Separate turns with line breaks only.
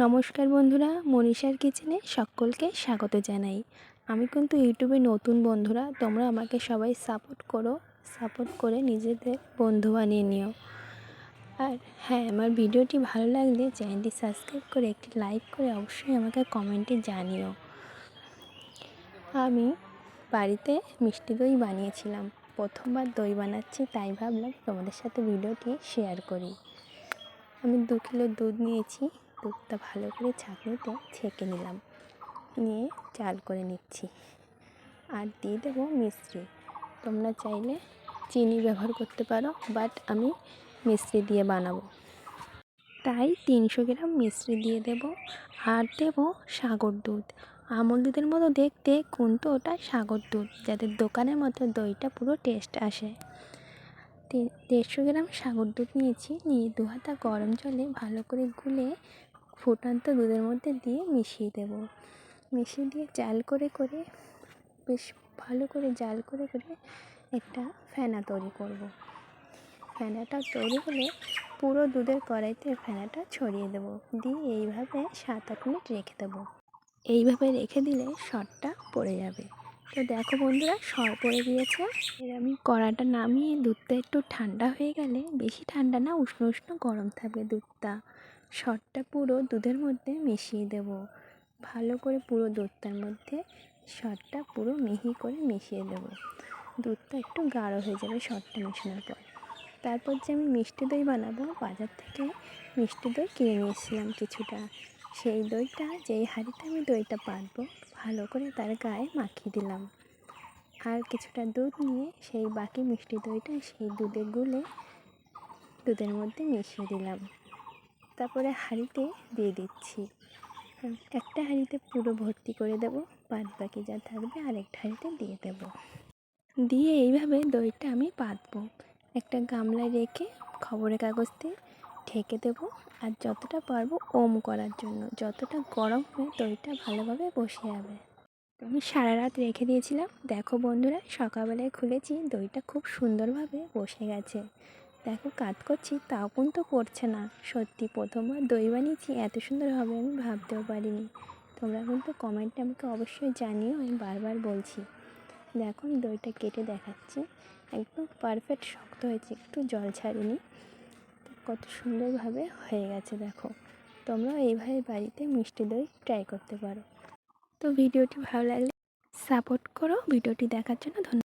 নমস্কার বন্ধুরা, মনীষার কিচেনে সকলকে স্বাগত জানাই। আমি কিন্তু ইউটিউবে নতুন বন্ধুরা, তোমরা আমাকে সবাই সাপোর্ট করে নিজেদের বন্ধু বানিয়ে নিও। আর হ্যাঁ, আমার ভিডিওটি ভালো লাগলে চ্যানেলটি সাবস্ক্রাইব করে একটি লাইক করে অবশ্যই আমাকে কমেন্টে জানিও। আমি বাড়িতে মিষ্টি দই বানিয়েছিলাম, প্রথমবার দই বানাচ্ছি, তাই ভাবলাম তোমাদের সাথে ভিডিওটি শেয়ার করি। আমি 2 কিলো দুধ নিয়েছি। দুধটা ভালো করে ছাঁকনিতে ছেঁকে নিলাম, নিয়ে চাল করে নিচ্ছি। আর দিয়ে দেবো মিশ্রি। তোমরা চাইলে চিনি ব্যবহার করতে পারো, বাট আমি মিশ্রি দিয়ে বানাবো, তাই 300 গ্রাম মিশ্রি দিয়ে দেব। আর দেব সাগর দুধ। আমুল দুধের মতো দেখতে, কিন্তু ওটা সাগর দুধ, যাতে দোকানের মতো দইটা পুরো টেস্ট আসে। 150 গ্রাম সাগর দুধ নিয়েছি, নিয়ে 2 হাতা গরম জলে ভালো করে গুলে ফুটন্ত দুধের মধ্যে দিয়ে মিশিয়ে দেব। মিশিয়ে দিয়ে জাল করে বেশ ভালো করে জাল করে একটা ফেনা তৈরি করব। ফেনাটা তৈরি হলে পুরো দুধের কড়াইতে ফেনাটা ছড়িয়ে দেব, দিয়ে এইভাবে 7-8 মিনিট রেখে দেবো। এইভাবে রেখে দিলে সরটা পড়ে যাবে। তো দেখো বন্ধুরা, সর পড়ে গিয়েছে। এর আমি কড়াটা নামিয়ে দুধটা একটু ঠান্ডা হয়ে গেলে, বেশি ঠান্ডা না, উষ্ণ উষ্ণ গরম থাকবে দুধটা, সরটা পুরো দুধের মধ্যে মিশিয়ে দেব। ভালো করে পুরো দুধটার মধ্যে সরটা পুরো মিহি করে মিশিয়ে দেব। দুধটা একটু গাঢ় হয়ে যাবে সরটা মেশানোর পর। তারপর যে আমি মিষ্টি দই বানাবো, বাজার থেকে মিষ্টি দই কিনে নিয়েছিলাম কিছুটা। সেই দইটা, যেই হাঁড়িতে আমি দইটা পাতবো, ভালো করে তার গায়ে মাখিয়ে দিলাম। আর কিছুটা দুধ নিয়ে সেই বাকি মিষ্টি দইটা সেই দুধে গুলে দুধের মধ্যে মিশিয়ে দিলাম। তারপরে হাঁড়িতে দিয়ে দিচ্ছি। একটা হাঁড়িতে পুরো ভর্তি করে দেব, বাদ বাকি যা থাকবে আরেকটা হাঁড়িতে দিয়ে দেব। দিয়ে এইভাবে দইটা আমি পাতবো। একটা গামলায় রেখে খবরের কাগজ দিয়ে ঢেকে দেবো। আর যতটা পারবো ওম করার জন্য, যতটা গরম হয়ে দইটা ভালোভাবে বসে যাবে। আমি সারা রাত রেখে দিয়েছিলাম। দেখো বন্ধুরা, সকালবেলায় খুলেছি, দইটা খুব সুন্দরভাবে বসে গেছে। দেখো, কাত করছি তাও কিন্তু পড়ছে না। সত্যি প্রথমবার দই বানিয়েছি, এত সুন্দর হবে আমি ভাবতেও পারিনি। তোমরা কিন্তু কমেন্টে আমাকে অবশ্যই জানিও, আমি বারবার বলছি। দেখো, আমি দইটা কেটে দেখাচ্ছি, একদম পারফেক্ট শক্ত হয়েছে, একটু জল ছাড়িনি। কত সুন্দরভাবে হয়ে গেছে দেখো। তোমরাও এইভাবে বাড়িতে মিষ্টি দই ট্রাই করতে পারো। তো ভিডিওটি ভালো লাগলে সাপোর্ট করো। ভিডিওটি দেখার জন্য ধন্যবাদ।